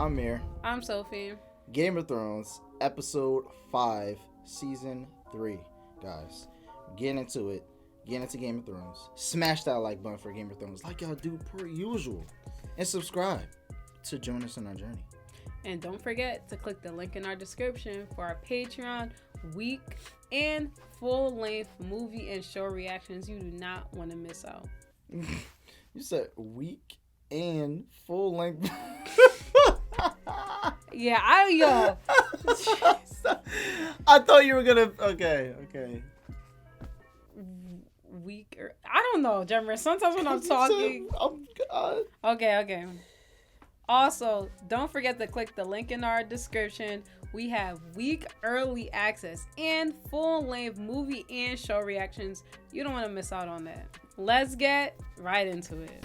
I'm Mir. I'm Sophie. Game of Thrones, episode 5, season 3. Guys, get into it. Get into Game of Thrones. Smash that like button for Game of Thrones like y'all do per usual. And subscribe to join us on our journey. And don't forget to click the link in our description for our Patreon week and full-length movie and show reactions. You do not want to miss out. You said week and full length. Yeah, I thought you were gonna. Okay. Week or I don't know, Jeremy. Sometimes when I'm talking. Okay. Also, don't forget to click the link in our description. We have week early access and full-length movie and show reactions. You don't want to miss out on that. Let's get right into it.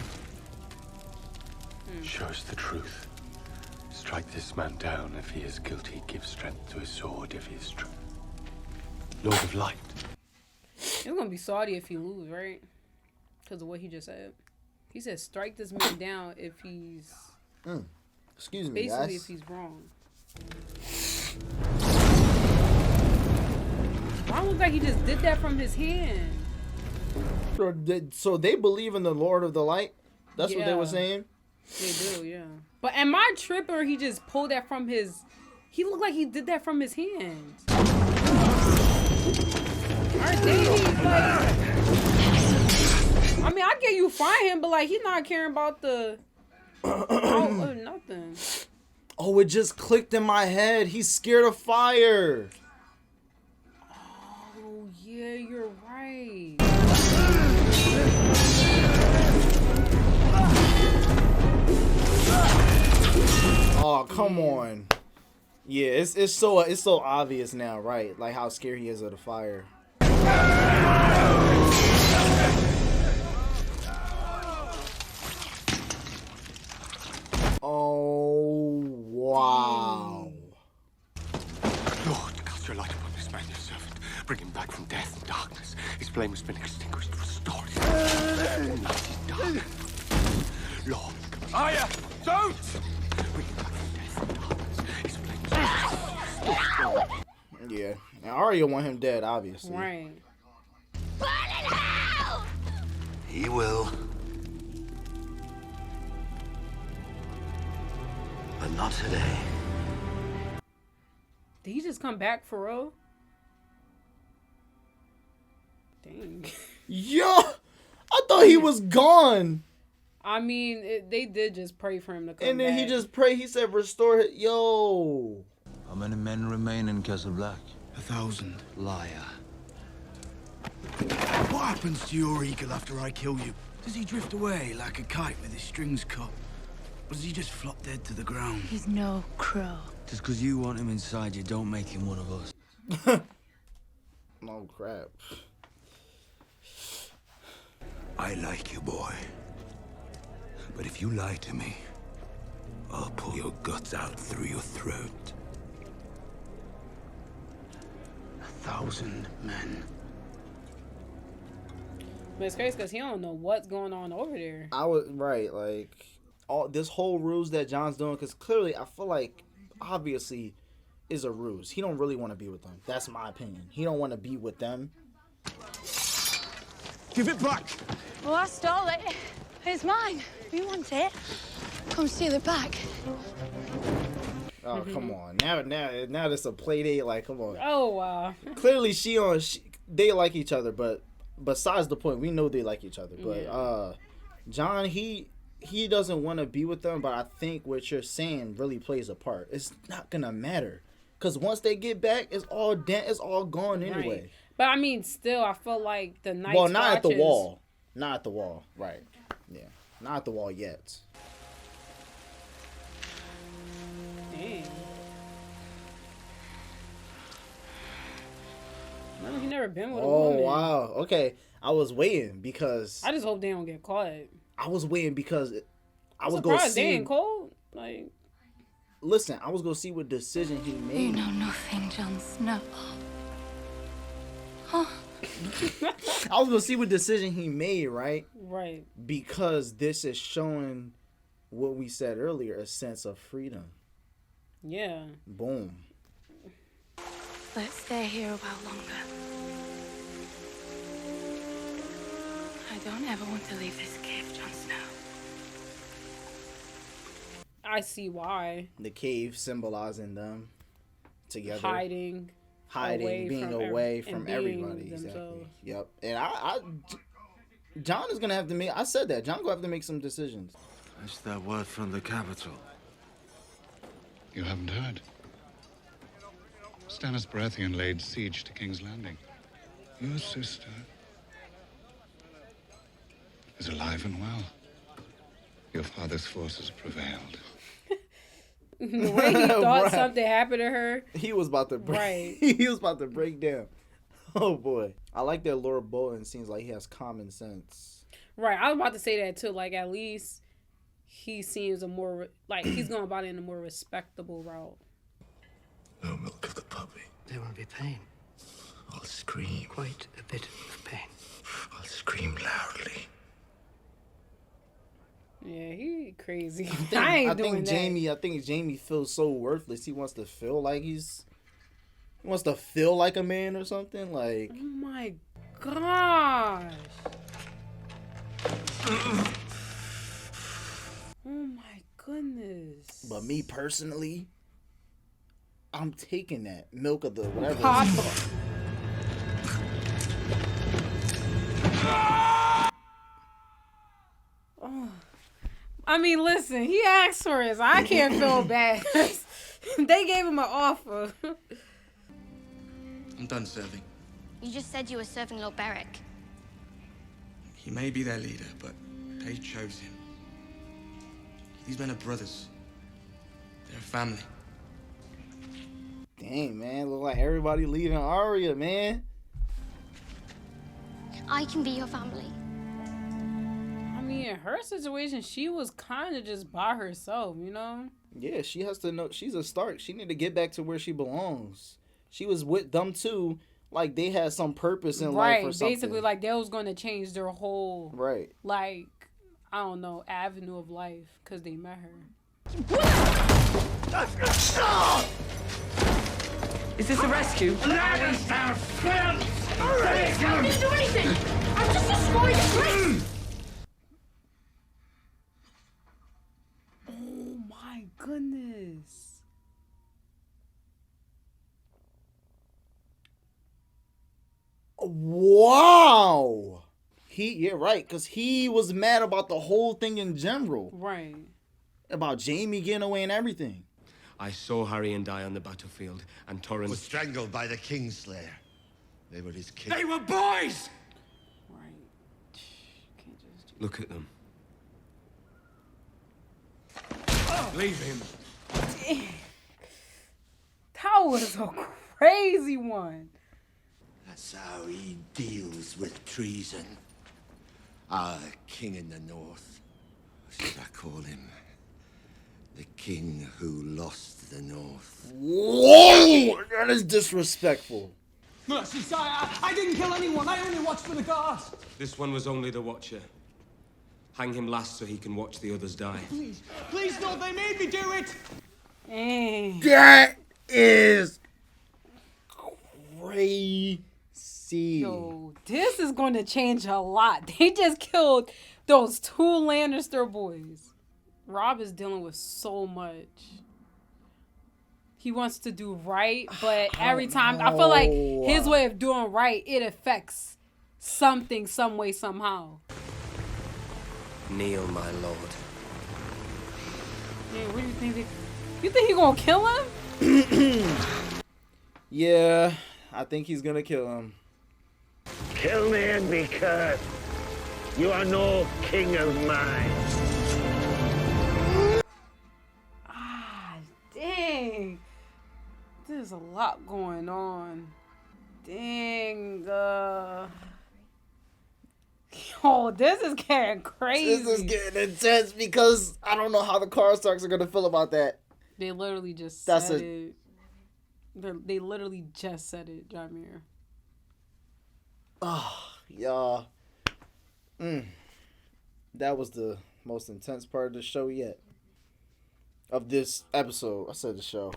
Show us the truth. Strike this man down if he is guilty. Give strength to his sword if he is true. Lord of Light. It's gonna be salty if he lose, right? Because of what he just said. He said, "Strike this man down if he's." Excuse me, basically, guys. if he's wrong. Why look like he just did that from his hand? So they believe in the Lord of the Light? That's what they Yeah. were saying? They do, yeah. But am I tripping or he just pulled that from his... He looked like he did that from his hand. Aren't they, like... I mean, I get you frying him, but, like, he's not caring about the... nothing. Oh, it just clicked in my head. He's scared of fire. Oh, yeah, you're right. Oh, come on. Yeah, it's so obvious now, right? Like how scared he is of the fire. Oh, wow. Lord, cast your light upon this man, your servant. Bring him back from death and darkness. His flame has been extinguished. Restore his night is dark. Lord, Arya, don't! Bring him back from death and darkness. His flame is restored. Yeah. And Arya want him dead, obviously. Right. He will. But not today. Did he just come back for real? Dang. Yo! I thought he was gone. I mean, they did just pray for him to come And then back. he just prayed. He said, restore it. Yo. How many men remain in Castle Black? 1,000. Liar. What happens to your eagle after I kill you? Does he drift away like a kite with his strings cut? Or does he just flop dead to the ground? He's no crow. Just because you want him inside you, don't make him one of us. Oh, crap. I like you, boy. But if you lie to me, I'll pull your guts out through your throat. 1,000 men. But it's crazy because he don't know what's going on over there. I was right, like all this whole ruse that John's doing, because clearly I feel like obviously is a ruse. He don't really want to be with them. That's my opinion. He don't want to be with them. Give it back! Well, I stole it. It's mine. If you want it, come steal it back. Oh, come on. Now it's a play date. Like, come on. Oh, wow. Clearly they like each other, but besides the point, we know they like each other. But John, he doesn't want to be with them, but I think what you're saying really plays a part. It's not gonna matter, because once they get back, it's all gone anyway. Right. But I mean, still, I feel like the Night's Well, not at the Watches- wall. Not at the wall. Right. Yeah. Not at the wall yet. Dang. Remember, he never been with a Oh, woman. wow. Okay. I was waiting because I just hope they don't get caught. I was going to Surprised they see. ain't cold. Like, Listen, I was going to see what decision he You made. know nothing, Jon Snow. I was gonna see what decision he made, right? right. Because this is showing what we said earlier, a sense of freedom. Yeah. Boom. Let's stay here a while longer. I don't ever want to leave this cave, Jon Snow. I see why. The cave symbolizing them together. Hiding, Being away from everybody. Exactly. Yep. And Jon is gonna have to make. I said that Jon gonna have to make some decisions. That's that word from the capital. You haven't heard. Stannis Baratheon laid siege to King's Landing. Your sister is alive and well. Your father's forces prevailed. The way he thought something happened to her. He was about to break. Right. He was about to break down. Oh boy. I like that Lord Bolton seems like he has common sense. Right. I was about to say that too. Like, at least he seems he's going about it in a more respectable route. No milk of the puppy. There won't be pain. I'll scream. Quite a bit of pain. I'll scream loudly. Yeah, he crazy. I think Jamie feels so worthless. He wants to feel like he wants to feel like a man or something. Like, oh my gosh. Oh my goodness. But me personally, I'm taking that milk of the whatever. Oh. I mean, listen, he asked for it. So I can't feel bad. They gave him an offer. I'm done serving. You just said you were serving Lord Beric. He may be their leader, but they chose him. These men are brothers. They're a family. Dang, man. Look like everybody leaving Arya, man. I can be your family. I mean, in her situation, she was kind of just by herself, you know? Yeah, she has to know. She's a Stark. She need to get back to where she belongs. She was with them, too. Like, they had some purpose in life or something. Basically, like, they was going to change their whole, right, like, I don't know, avenue of life because they met her. Is this a rescue? I didn't do anything! I just destroyed the place! Oh my goodness. Wow. Yeah, right, because he was mad about the whole thing in general. Right. About Jamie getting away and everything. I saw Harry die on the battlefield, and Torrance Was strangled by the Kingslayer. They were his kids. They were boys! Right. Can't just do... Look at them. Leave him. That was a crazy one. That's how he deals with treason. Our king in the north. What should I call him? The king who lost the north. Whoa! That is disrespectful. Mercy, sire, I didn't kill anyone. I only watched for the guards. This one was only the Watcher. Hang him last so he can watch the others die. Please, please, Lord, they made me do it. That is crazy. Yo, this is going to change a lot. They just killed those 2 Lannister boys. Robb is dealing with so much. He wants to do right, but every time I feel like his way of doing right, it affects something, some way, somehow. Kneel, my lord. Yeah, what do you think? You think he gonna kill him? Yeah, I think he's gonna kill him. Kill me and be cursed. You are no king of mine. Ah, dang. There's a lot going on. Dang. Yo, this is getting crazy. This is getting intense because I don't know how the Karstarks are gonna feel about that. They literally just said it. They literally just said it, Jameer. Oh, y'all. That was the most intense part of the show yet. of this episode. I said the show.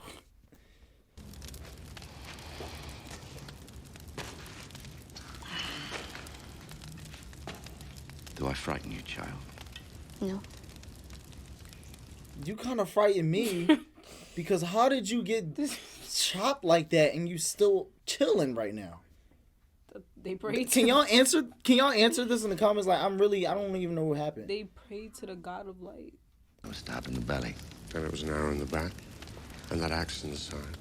Do I frighten you, child? No. You kind of frighten me because how did you get chopped like that and you still chilling right now? They prayed. Can y'all answer? Can y'all answer this in the comments? Like, I don't even know what happened. They prayed to the God of Light. I was stabbed in the belly. Then it was an arrow in the back, and that axe in the side.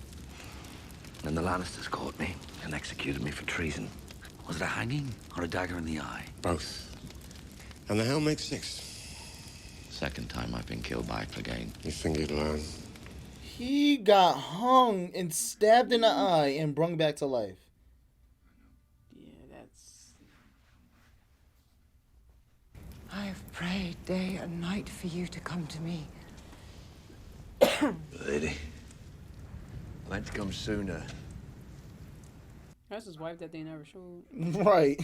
Then the Lannisters caught me and executed me for treason. Was it a hanging or a dagger in the eye? Both. And the hell makes 6. Second time I've been killed by Clegane. You think you'd learn? He got hung and stabbed in the eye and brung back to life. Yeah, that's... I have prayed day and night for you to come to me. Lady, I'd like to come sooner. That's his wife that they never showed. Right.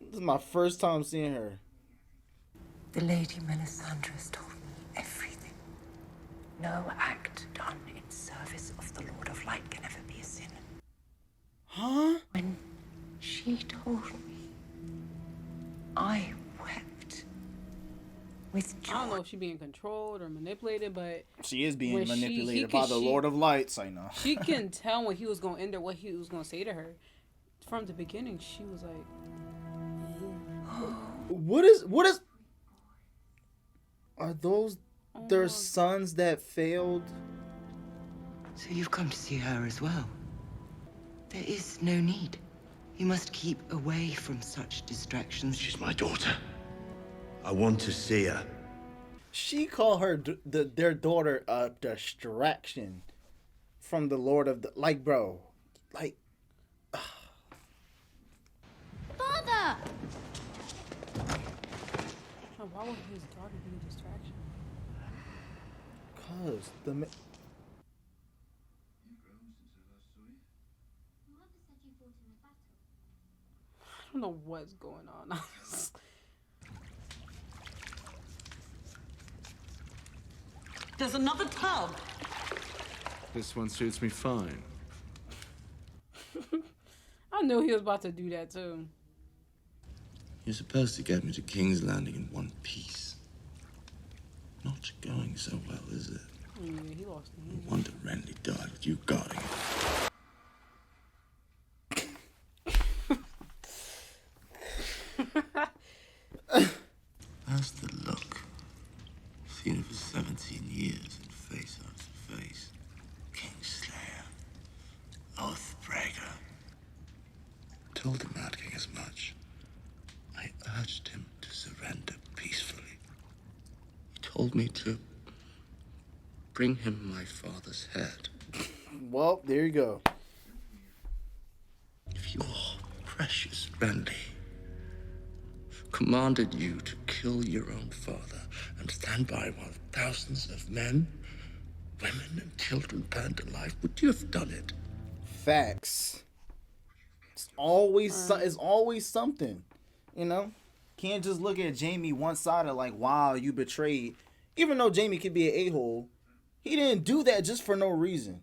This is my first time seeing her. The Lady Melisandre's told me everything. No act done in service of the Lord of Light can ever be a sin. Huh? When she told me, I wept with joy. I don't know if she's being controlled or manipulated, but she is being manipulated by the Lord of Lights. I know. She can tell when he was going to end her, what he was going to say to her. From the beginning, she was like, What is? Are those their sons that failed? So you've come to see her as well. There is no need. You must keep away from such distractions. She's my daughter. I want to see her. She called her their daughter a distraction from the Lord of the... Like, bro. Like... Father! why would his daughter be a distraction? Because the... I don't know what's going on. There's another tub. This one suits me fine. I knew he was about to do that too. You're supposed to get me to King's Landing in one piece. Not going so well, is it? Yeah, he lost the No wonder Renly died with you guarding it. How's the look? Seen her for 17 years and face after face. Kingslayer. Oathbreaker. Told the Mad King as much. I urged him to surrender peacefully. He told me to bring him my father's head. Well, there you go. If your precious Renly commanded you to kill your own father and stand by while thousands of men, women, and children burned alive, would you have done it? Facts. It's always something, you know. Can't just look at Jaime one-sided like, wow, you betrayed. Even though Jaime could be an a-hole, he didn't do that just for no reason.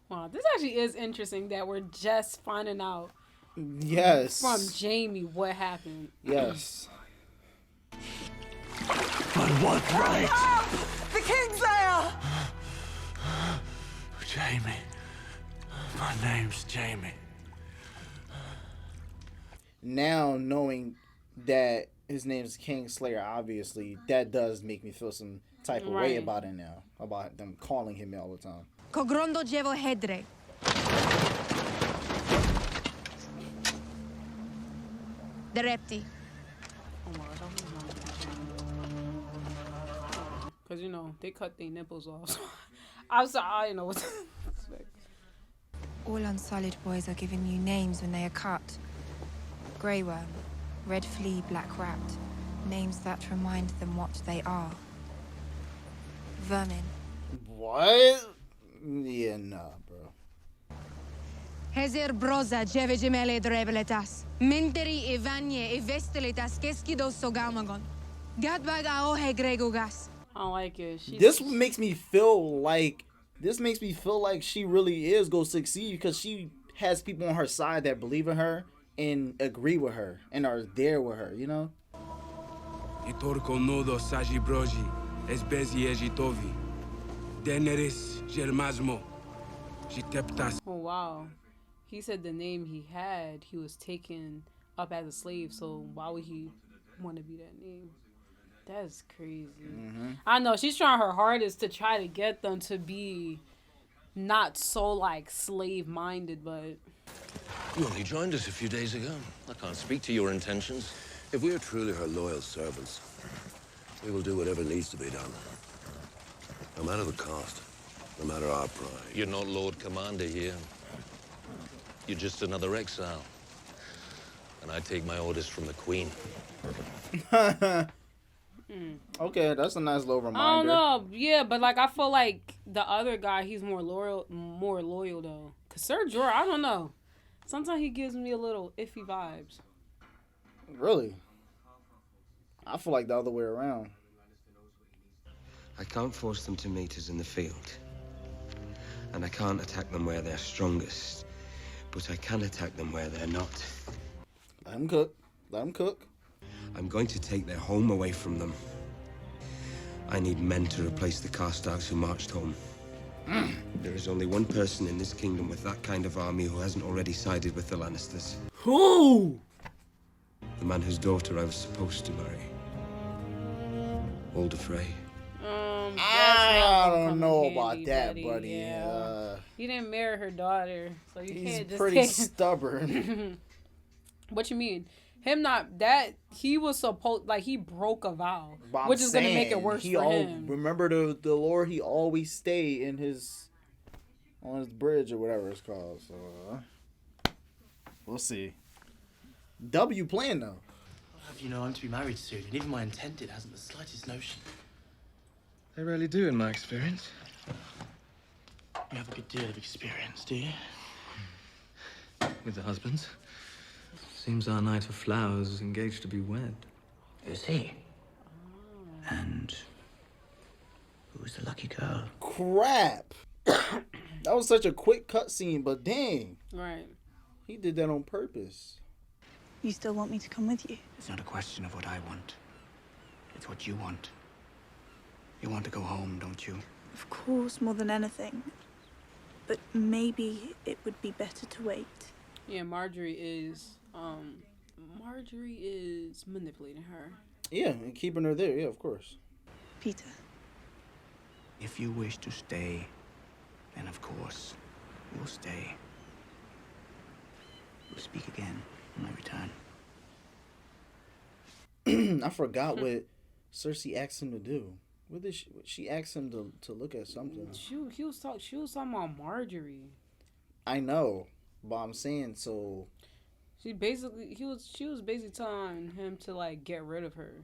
Wow, this actually is interesting that we're just finding out. Yes. From Jaime what happened. Yes. But what right? The Kingslayer! Jaime. My name's Jaime. Now knowing that his name is Kingslayer, obviously, that does make me feel some type of way about it now. About them calling him all the time. Kogrondo Jevo Hedre. The Repti. Oh my gosh, because, you know, they cut their nipples off. I'm sorry, I didn't know what to expect. All Unsullied boys are given new names when they are cut. Grey Worm, Red Flea, Black Rat. Names that remind them what they are. Vermin. What? Yeah, nah, bro. Hezer broza jeve gemele drebeletas. Menteri evanye evesteletas keskidos sogamagon. Gadbag aohe gregugas. I don't like it. This makes me feel like she really is gonna succeed because she has people on her side that believe in her and agree with her and are there with her, you know? Oh wow. He said the name he had, he was taken up as a slave, so why would he want to be that name? That's crazy. Mm-hmm. I know she's trying her hardest to try to get them to be not so like slave minded, but You only joined us a few days ago. I can't speak to your intentions. If we are truly her loyal servants, we will do whatever needs to be done. No matter the cost, no matter our pride. You're not Lord Commander here. You're just another exile. And I take my orders from the Queen. Okay, that's a nice little reminder. I don't know. Yeah, but like I feel like the other guy, he's more loyal though. Cause Ser Jorah, I don't know. Sometimes he gives me a little iffy vibes. Really? I feel like the other way around. I can't force them to meet us in the field. And I can't attack them where they're strongest. But I can attack them where they're not. Let them cook. Let them cook. I'm going to take their home away from them. I need men to replace the Karstars who marched home. There is only one person in this kingdom with that kind of army who hasn't already sided with the Lannisters. Who? The man whose daughter I was supposed to marry. Walder Frey. I don't know about that, buddy. Yeah. He didn't marry her daughter, so you can't just pretty stubborn. What you mean? Him not that he was supposed like he broke a vow, which is gonna make it worse for him. Remember the lore, he always stayed in on his bridge or whatever it's called. So we'll see. W plan though. You know, I'm to be married soon, and even my intended hasn't the slightest notion. They rarely do, in my experience. You have a good deal of experience, do you? With the husbands. Seems our Knight of Flowers is engaged to be wed. Is he? And who's the lucky girl? Crap. That was such a quick cutscene, but dang. Right. He did that on purpose. You still want me to come with you? It's not a question of what I want. It's what you want. You want to go home, don't you? Of course, more than anything. But maybe it would be better to wait. Yeah, Marjorie is manipulating her. Yeah, and keeping her there. Yeah, of course. Peter. If you wish to stay, then of course, you'll stay. We'll speak again when I return. I forgot what Cersei asked him to do. What did she asked him to look at something? She was talking about Marjorie. I know, but I'm saying so. She was basically telling him to like get rid of her.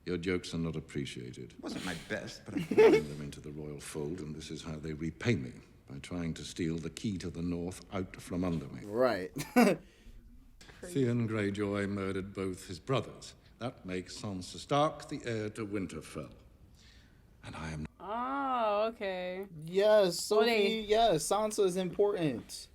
Your jokes are not appreciated. Wasn't my best, but I brought them into the royal fold, and this is how they repay me, by trying to steal the key to the north out from under me. Right. Theon Greyjoy murdered both his brothers. That makes Sansa Stark the heir to Winterfell. And I am... Oh, okay. Yes, Sophie, yes, Sansa is important.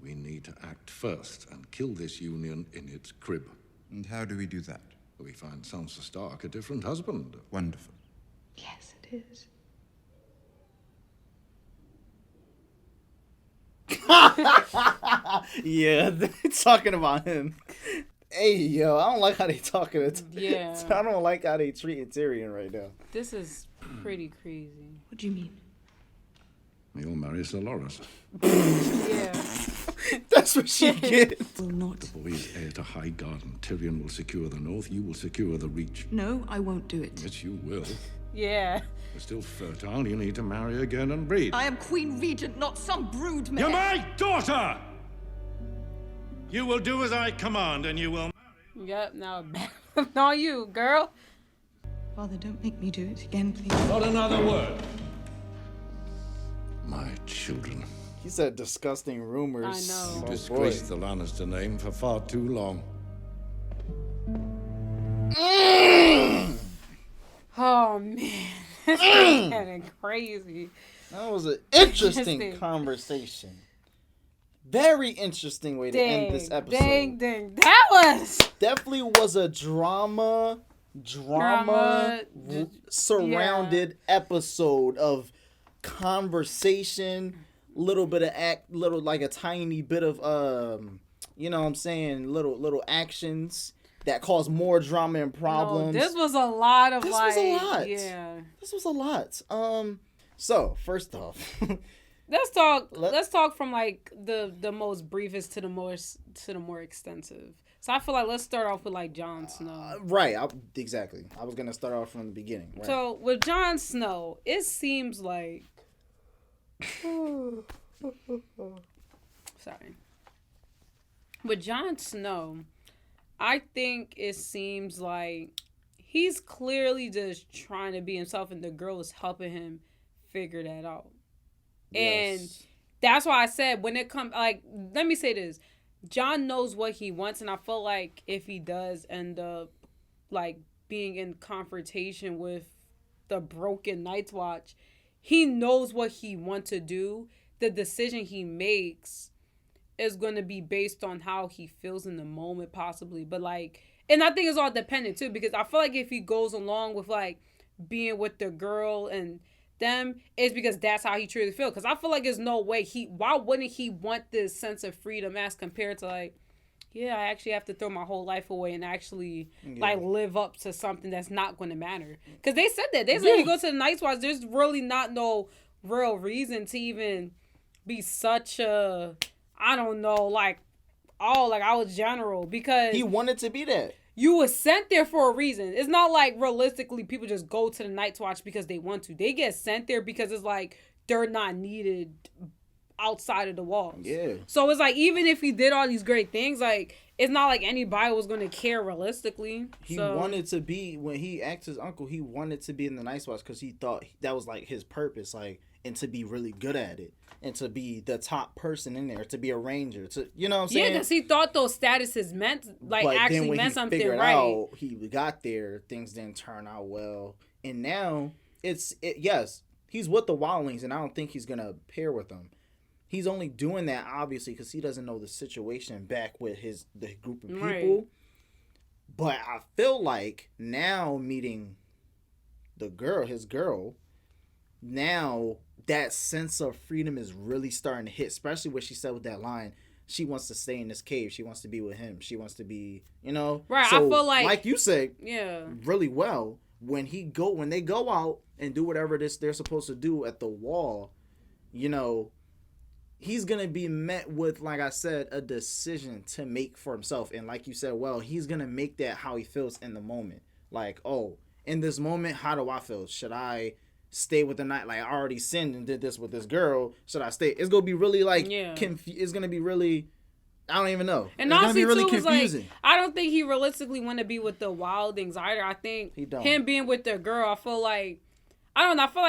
We need to act first and kill this union in its crib. And how do we do that? We find Sansa Stark a different husband. Wonderful. Yes, it is. Yeah, they're talking about him. Hey, yo, I don't like how they talking. Yeah. I don't like how they treating Tyrion right now. This is pretty crazy. What do you mean? You'll marry Sir Loras. Yeah. That's what she gets. Will not. The boy is heir to Highgarden. Tyrion will secure the north. You will secure the Reach. No, I won't do it. Yes, you will. Yeah. You're still fertile. You need to marry again and breed. I am Queen Regent, not some brood mare. You're my daughter! You will do as I command, and you will... Yep, now on you, girl. Father, don't make me do it again, please. Not another word. My children. He said disgusting rumors. I know. You disgraced the Lannister name for far too long. Oh man, that's kind of crazy. That was an interesting conversation. Very interesting way to end this episode. Dang, that was definitely was a drama surrounded episode of conversation, little bit of little like a tiny bit of you know what I'm saying, little actions that cause more drama and problems. No, this was a lot of This was a lot. So first off, let's talk from like the most briefest to the more extensive. So I feel like let's start off with like Jon Snow. Right, exactly. I was gonna start off from the beginning. Right. So with Jon Snow, it seems like sorry. With Jon Snow, I think it seems like he's clearly just trying to be himself, and the girl is helping him figure that out. Yes. And that's why I said when it comes, like, let me say this. Jon knows what he wants, and I feel like if he does end up, like, being in confrontation with the broken Night's Watch, he knows what he wants to do. The decision he makes is going to be based on how he feels in the moment, possibly. But, like, and I think it's all dependent, too, because I feel like if he goes along with, like, being with the girl and them, it's because that's how he truly feels. Because I feel like there's no way why wouldn't he want this sense of freedom as compared to, like, yeah, I actually have to throw my whole life away and actually, like, live up to something that's not going to matter. Because they said that. They said you go to the Night's Watch, there's really not no real reason to even be such a, I don't know, like, I was general. Because he wanted to be that. You were sent there for a reason. It's not like realistically people just go to the Night's Watch because they want to. They get sent there because it's like they're not needed outside of the walls. Yeah. So it's like even if he did all these great things, like it's not like anybody was going to care realistically. He wanted to be, when he asked his uncle, he wanted to be in the Night's Watch because he thought that was like his purpose, like, and to be really good at it. And to be the top person in there, to be a ranger, to, you know what I'm saying? Yeah, because he thought those statuses meant, like, but actually meant something, right? Out, he got there, things didn't turn out well. And now, yes, he's with the wildlings, and I don't think he's going to pair with them. He's only doing that, obviously, because he doesn't know the situation back with the group of people. Right. But I feel like now meeting his girl, now that sense of freedom is really starting to hit, especially what she said with that line. She wants to stay in this cave. She wants to be with him. She wants to be, you know. Right. So, I feel like you said, yeah, really well. When they go out and do whatever they're supposed to do at the wall, you know, he's gonna be met with, like I said, a decision to make for himself. And like you said, well, he's gonna make that how he feels in the moment. Like, oh, in this moment, how do I feel? Should I stay with the night? Like, I already sinned and did this with this girl. Should I stay? It's gonna be really like it's gonna be really, I don't even know. And it's honestly, gonna be really too, confusing. Like, I don't think he realistically want to be with the wildlings either. I think him being with the girl, I feel like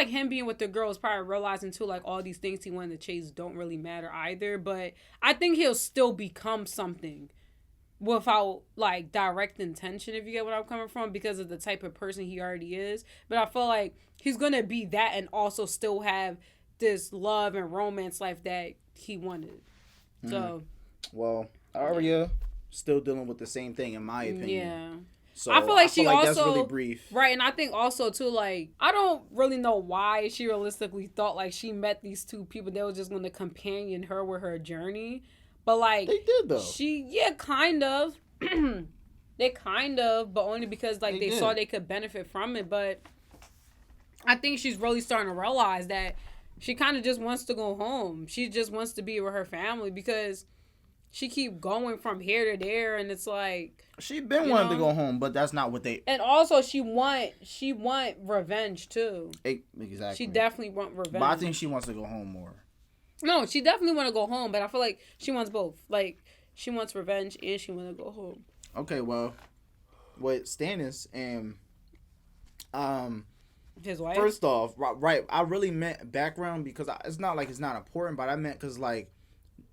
him being with the girl is probably realizing too, like, all these things he wanted to chase don't really matter either. But I think he'll still become something without, like, direct intention, if you get what I'm coming from, because of the type of person he already is. But I feel like he's going to be that and also still have this love and romance life that he wanted. So. Well, Arya still dealing with the same thing, in my opinion. Yeah. So I feel like she also, that's really brief. Right, and I think also too, like, I don't really know why she realistically thought like she met these two people that was just going to companion her with her journey. But, like, they did, though. Kind of. They kind of, but only because, like, they saw they could benefit from it. But I think she's really starting to realize that she kind of just wants to go home. She just wants to be with her family because she keep going from here to there, and it's like she been wanting to go home, but that's not what they. And also, she want revenge too. Exactly. She definitely want revenge. But I think she wants to go home more. No, she definitely want to go home, but I feel like she wants both. Like, she wants revenge and she want to go home. Okay, well, with Stannis and his wife. First off, right, I really meant background because it's not like it's not important, but I meant because, like,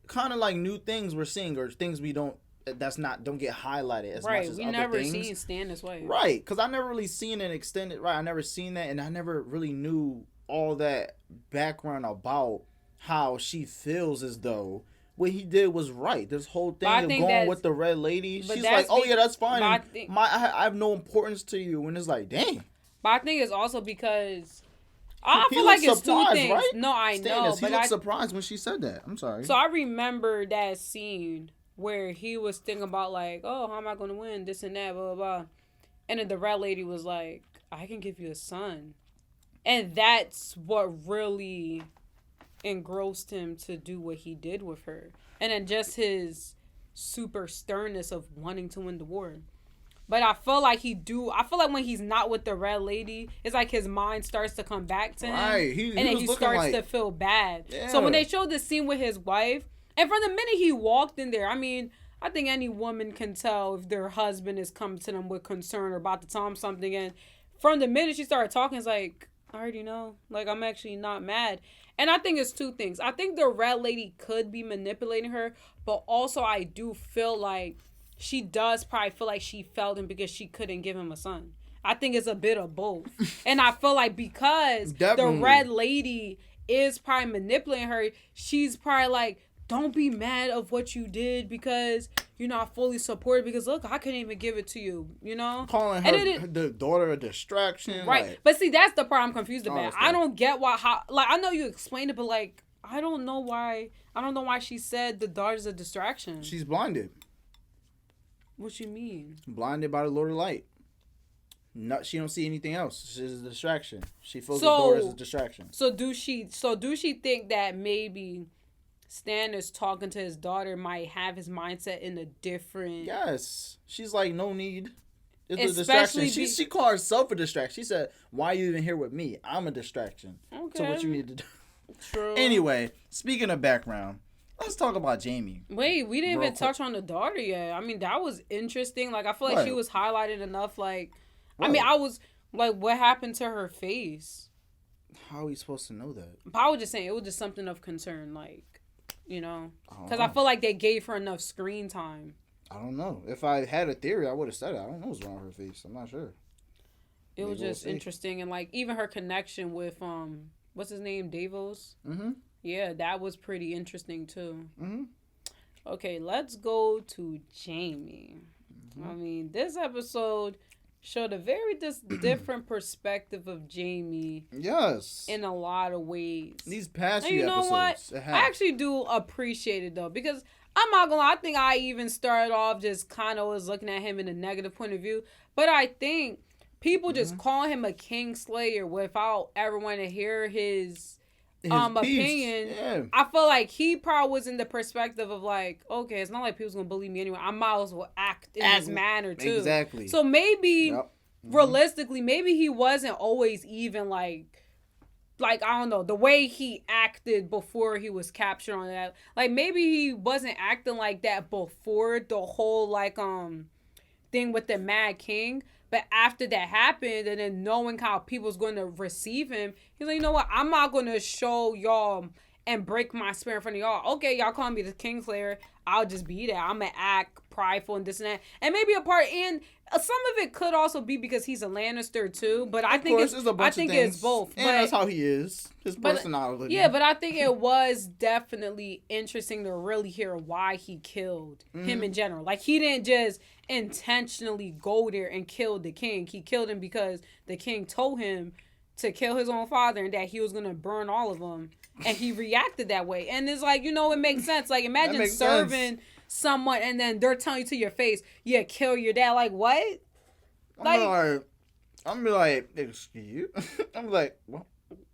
kind of like new things we're seeing or things we don't don't get highlighted as right. much as We other never things. seen Stannis' way. Right, because I never really seen an extended. Right, I never seen that, and I never really knew all that background about how she feels as though what he did was right. This whole thing of going with the Red Lady, she's like, "Oh yeah, that's fine. I have no importance to you." And it's like, dang. But I think it's also because I feel like it's two things. Right? No, I know, but he looked surprised when she said that. I'm sorry. So I remember that scene where he was thinking about like, "Oh, how am I going to win? This and that, blah blah blah," and then the Red Lady was like, "I can give you a son," and that's what really engrossed him to do what he did with her. And then just his super sternness of wanting to win the war. But I feel like when he's not with the Red Lady, it's like his mind starts to come back to him. Right. And then he starts to feel bad. Yeah. So when they showed the scene with his wife, and from the minute he walked in there, I mean, I think any woman can tell if their husband is coming to them with concern or about to tell them something. And from the minute she started talking, it's like, I already know. Like, I'm actually not mad. And I think it's two things. I think the Red Lady could be manipulating her, but also I do feel like she does probably feel like she failed him because she couldn't give him a son. I think it's a bit of both. And I feel like because the Red Lady is probably manipulating her, she's probably like, don't be mad of what you did because you're not fully supported because look, I couldn't even give it to you, you know? Calling her the daughter a distraction. Right. Like, but see, that's the part I'm confused about. I don't get I know you explained it, but like, I don't know why she said the daughter's a distraction. She's blinded. What you mean? Blinded by the Lord of Light. No, she don't see anything else. She's a distraction. She feels the daughter as a distraction. So do she think that maybe Stannis talking to his daughter might have his mindset in a different... Yes. She's like, no need. It's a distraction. She called herself a distraction. She said, why are you even here with me? I'm a distraction. Okay. So what you need to do. True. Anyway, speaking of background, let's talk about Jaime. Wait, we didn't even touch on the daughter yet. I mean, that was interesting. Like, I feel like she was highlighted enough. Like, I mean, I was like, what happened to her face? How are we supposed to know that? But I was just saying, it was just something of concern. Like, you know, because I feel like they gave her enough screen time. I don't know. If I had a theory, I would have said it. I don't know what's wrong with her face. I'm not sure. It was just interesting, and like even her connection with what's his name, Davos. Mm-hmm. Yeah, that was pretty interesting too. Mm-hmm. Okay, let's go to Jaime. Mm-hmm. I mean, this episode showed a very different perspective of Jaime. Yes. In a lot of ways. These past few episodes. What? I actually do appreciate it though, because I'm not gonna lie, I think I even started off just kind of was looking at him in a negative point of view. But I think people just calling him a Kingslayer without ever wanting to hear his opinion. Yeah. I feel like he probably was in the perspective of like, okay, it's not like people's gonna believe me anyway. I might as well act in this manner too. Exactly. So maybe realistically, maybe he wasn't always even like I don't know, the way he acted before he was captured on that. Like maybe he wasn't acting like that before the whole like thing with the Mad King. But after that happened, and then knowing how people's going to receive him, he's like, you know what? I'm not going to show y'all and break my spirit in front of y'all. Okay, y'all call me the Kingslayer. I'll just be that. I'm going to act prideful and this and that. And maybe a part in... Some of it could also be because he's a Lannister too, but I think it's both. And that's how he is. His personality. Yeah, but I think it was definitely interesting to really hear why he killed him in general. Like, he didn't just intentionally go there and kill the king. He killed him because the king told him to kill his own father and that he was going to burn all of them. And he reacted that way. And it's like, you know, it makes sense. Like, imagine serving someone and then they're telling you to your face, yeah, kill your dad. Like, what? I'm like, excuse? I'm like, what?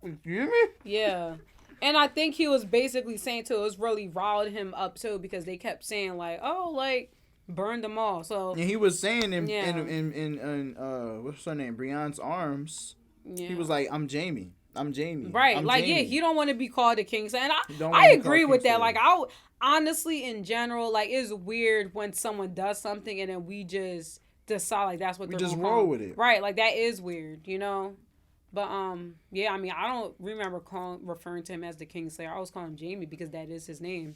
Excuse me? Yeah. And I think he was basically saying too, it was really riled him up too, because they kept saying like, oh, like, burn them all. So and he was saying in what's her name, Brienne's arms, he was like, I'm Jaime. Right. I'm like, Jaime. yeah, he don't want to be called a king. And I agree with that. Like, honestly, in general, like, it's weird when someone does something and then we just decide like that's what they're just roll with it. Right. Like, that is weird, you know? But, yeah, I mean, I don't remember referring to him as the Kingslayer. I was calling him Jaime because that is his name.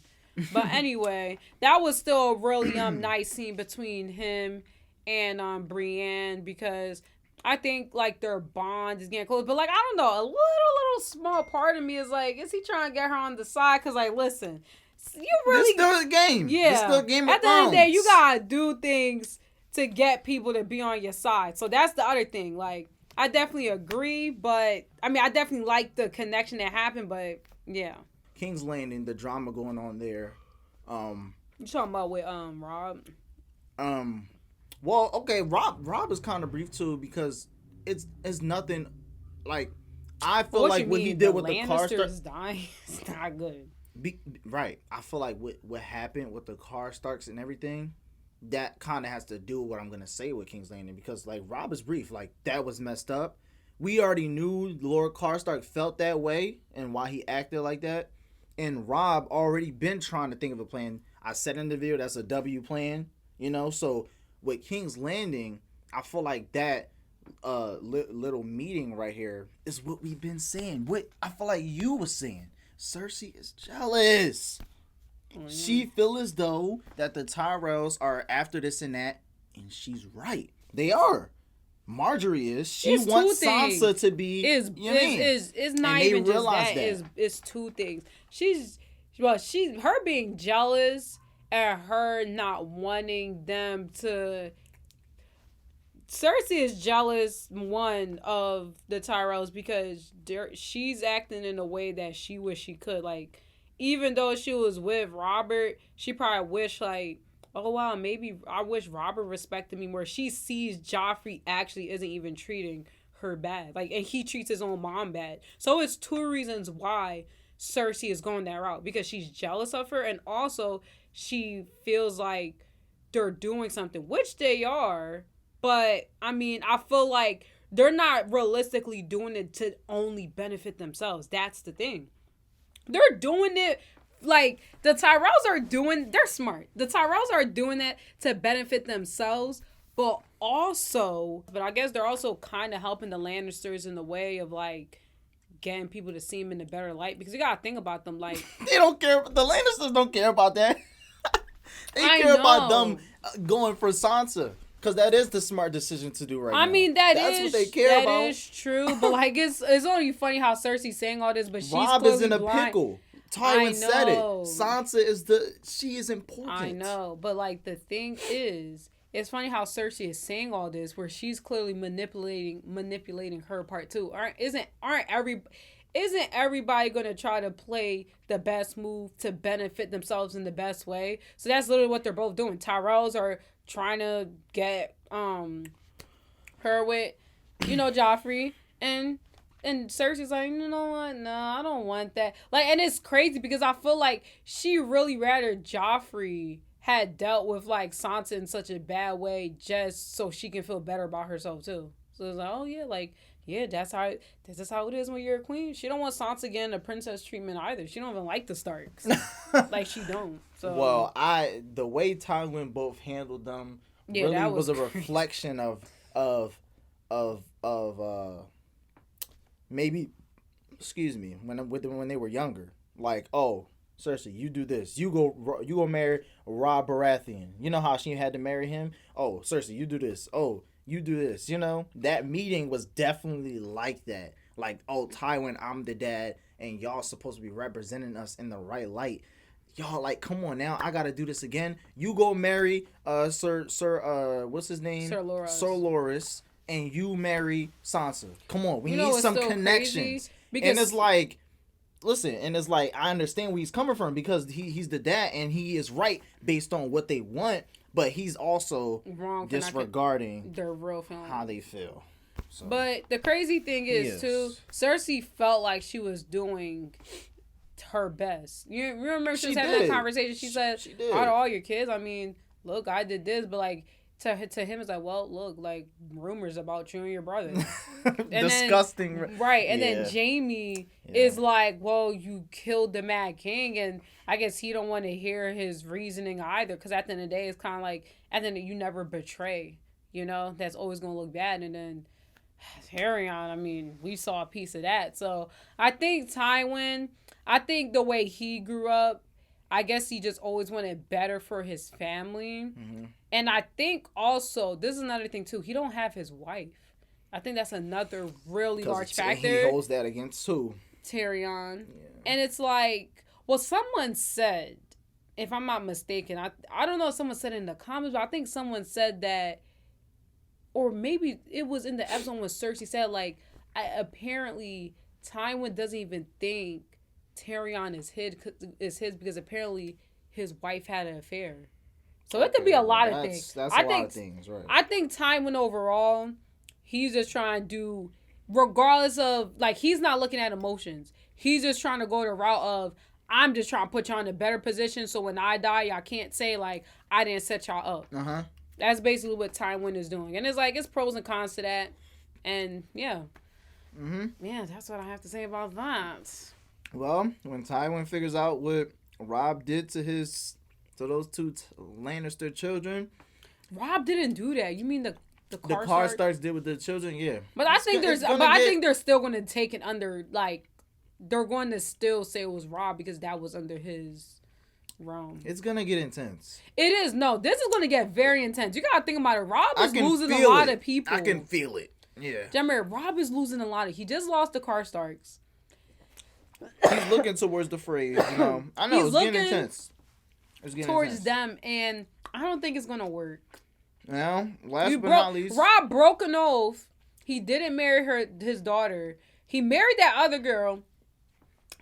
But anyway, that was still a really nice scene between him and Brienne, because I think like their bond is getting close. But like, I don't know, a little small part of me is like, is he trying to get her on the side? Because like, listen, you really, This still a game. yeah. This still Game of At the end of the day, Thrones. you gotta do things to get people to be on your side. So that's the other thing. Like, I definitely agree, but I mean, I definitely like the connection that happened. But yeah, King's Landing, the drama going on there. You talking about with Rob? Well, okay, Rob is kind of brief too, because it's nothing like, I feel like what he did with the Karstarks dying is not good. Right. I feel like what happened with the Karstarks and everything, that kind of has to do with what I'm gonna say with King's Landing, because like Rob is brief, like that was messed up. We already knew Lord Karstark felt that way and why he acted like that, and Rob already been trying to think of a plan. I said in the video that's a W plan, you know. So with King's Landing, I feel like that little meeting right here is what we've been saying. What I feel like you were saying, Cersei is jealous. She feel as though that the Tyrells are after this and that, and she's right. They are. Marjorie is. She wants Sansa to be. It's not even just that. It's two things. Her being jealous and her not wanting them to. Cersei is jealous, one, of the Tyrells because she's acting in a way that she wish she could. Like, even though she was with Robert, she probably wished, like, oh, wow, maybe I wish Robert respected me more. She sees Joffrey actually isn't even treating her bad. Like, and he treats his own mom bad. So it's two reasons why Cersei is going that route. Because she's jealous of her, and also she feels like they're doing something, which they are. But, I mean, I feel like they're not realistically doing it to only benefit themselves. That's the thing. They're doing it, like, the Tyrells are doing, they're smart. The Tyrells are doing that to benefit themselves, but I guess they're also kind of helping the Lannisters in the way of, like, getting people to see them in a better light. Because you gotta think about them, like... They don't care, the Lannisters don't care about that. They care about them going for Sansa. Because that is the smart decision to do right now. I mean, that's what they care about. That is true. But, like, it's only funny how Cersei's saying all this, but she's Rob clearly is in a blind. pickle. Tywin said it. Sansa she is important. I know. But, like, the thing is, it's funny how Cersei is saying all this, where she's clearly manipulating her part, too. Isn't everybody going to try to play the best move to benefit themselves in the best way? So that's literally what they're both doing. Tyrells are trying to get her with, Joffrey, and Cersei's like, you know what? No, I don't want that. Like, and it's crazy because I feel like she really rather Joffrey had dealt with like Sansa in such a bad way just so she can feel better about herself too. So it's like, oh yeah, like, yeah, this is how it is when you're a queen. She don't want Sansa getting a princess treatment either. She don't even like the Starks. Like, she don't. So well, the way Tywin both handled them really was a reflection of maybe, excuse me, when they were younger. Like, oh, Cersei, you do this. You go marry Rob Baratheon. You know how she had to marry him? Oh, Cersei, you do this. Oh, you do this. That meeting was definitely like that. Like, oh, Tywin, I'm the dad, and y'all supposed to be representing us in the right light. Y'all, like, come on now, I gotta do this again. You go marry Sir what's his name? Sir Loras, and you marry Sansa. Come on, we need some connections. And it's like, listen, and it's like, I understand where he's coming from, because he's the dad and he is right based on what they want, but he's also wrong disregarding their real feelings, how they feel. So, but the crazy thing is too, Cersei felt like she was doing her best. You remember she was having that conversation? She said, out of all your kids, I mean, look, I did this, but like to him it's like, well, look, like, rumors about you and your brother. And disgusting. Then, right. And then Jaime is like, well, you killed the Mad King, and I guess he don't want to hear his reasoning either, because at the end of the day, it's kind of like, at the end of the day, you never betray, that's always going to look bad. And then Harry on, I mean, we saw a piece of that. So I think Tywin, the way he grew up, I guess he just always wanted better for his family. And I think also, this is another thing too, he don't have his wife. I think that's another really large factor. He holds that against who? Tyrion. Yeah. And it's like, well, someone said, if I'm not mistaken, I don't know if someone said in the comments, but I think someone said that, or maybe it was in the episode when Cersei said, like, apparently Tywin doesn't even think Tyrion is his because apparently his wife had an affair. So it could be a lot of things. That's a lot of things, right? I think Tywin overall, he's just trying to do, regardless of, like, he's not looking at emotions. He's just trying to go the route of, I'm just trying to put y'all in a better position so when I die, y'all can't say, like, I didn't set y'all up. That's basically what Tywin is doing. And it's like, it's pros and cons to that. And, yeah. Yeah, that's what I have to say about that. Well, when Tywin figures out what Robb did to those two Lannister children. Robb didn't do that. You mean the Karstarks did with the children? Yeah. But I think I think they're still going to take it under, like, they're going to still say it was Robb because that was under his realm. It's going to get intense. It is. No, this is going to get very intense. You got to think about it. Robb is losing a lot of people. I can feel it. Yeah. Jammer, Robb is losing a lot of. He just lost the Karstarks. He's looking towards the Freys, you know. I know, it's getting intense. It's getting towards them, and I don't think it's going to work. Now, last but not least. Robb broke an oath. He didn't marry his daughter. He married that other girl.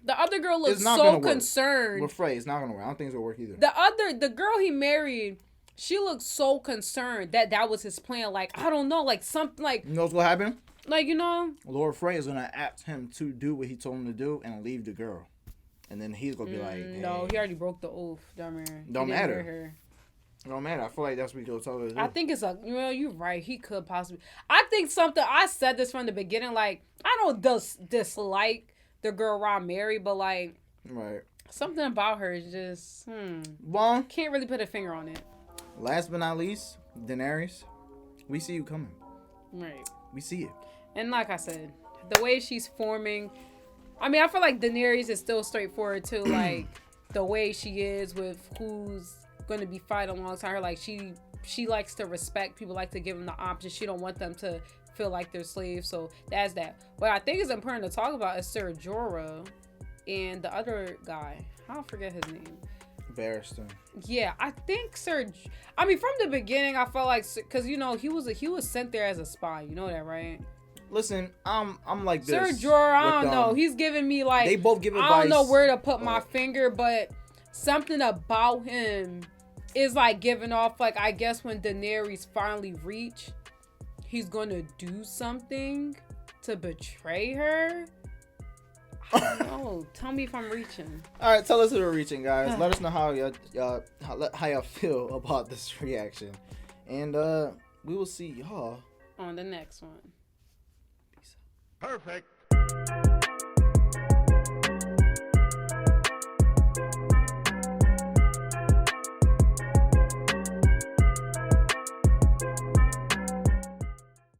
The other girl looks so concerned. With Frey, it's not going to work. I don't think it's going to work either. The girl he married, she looked so concerned that was his plan. Like, I don't know, like something like... You know what happened? Like, you know... Lord Frey is going to ask him to do what he told him to do and leave the girl. And then he's going to be like... Hey. No, he already broke the oath. Don't matter. It don't matter. I feel like that's what he'll tell her. I think it's you're right. He could possibly... I think I said this from the beginning, like, I don't dislike the girl Robb married, but, like... Right. Something about her is just... Well... Can't really put a finger on it. Last but not least, Daenerys. We see you coming. Right. We see it. And like I said, the way she's forming... I mean, I feel like Daenerys is still straightforward, too. Like, the way she is with who's going to be fighting alongside her. Like, she likes to respect people, like to give them the option. She don't want them to feel like they're slaves. So, that's that. What I think is important to talk about is Ser Jorah and the other guy. I don't forget his name. Barristan. Yeah, I think I mean, from the beginning, I felt like, because, you know, he was sent there as a spy. You know that, right? Listen, I'm like this. Ser Jorah, I don't know. He's giving me like... They both give advice. I don't know where to put my finger, but something about him is like giving off, like, I guess when Daenerys finally reach, he's going to do something to betray her. I don't know. Tell me if I'm reaching. All right, tell us if we're reaching, guys. Let us know how y'all feel about this reaction. And we will see y'all on the next one. Perfect.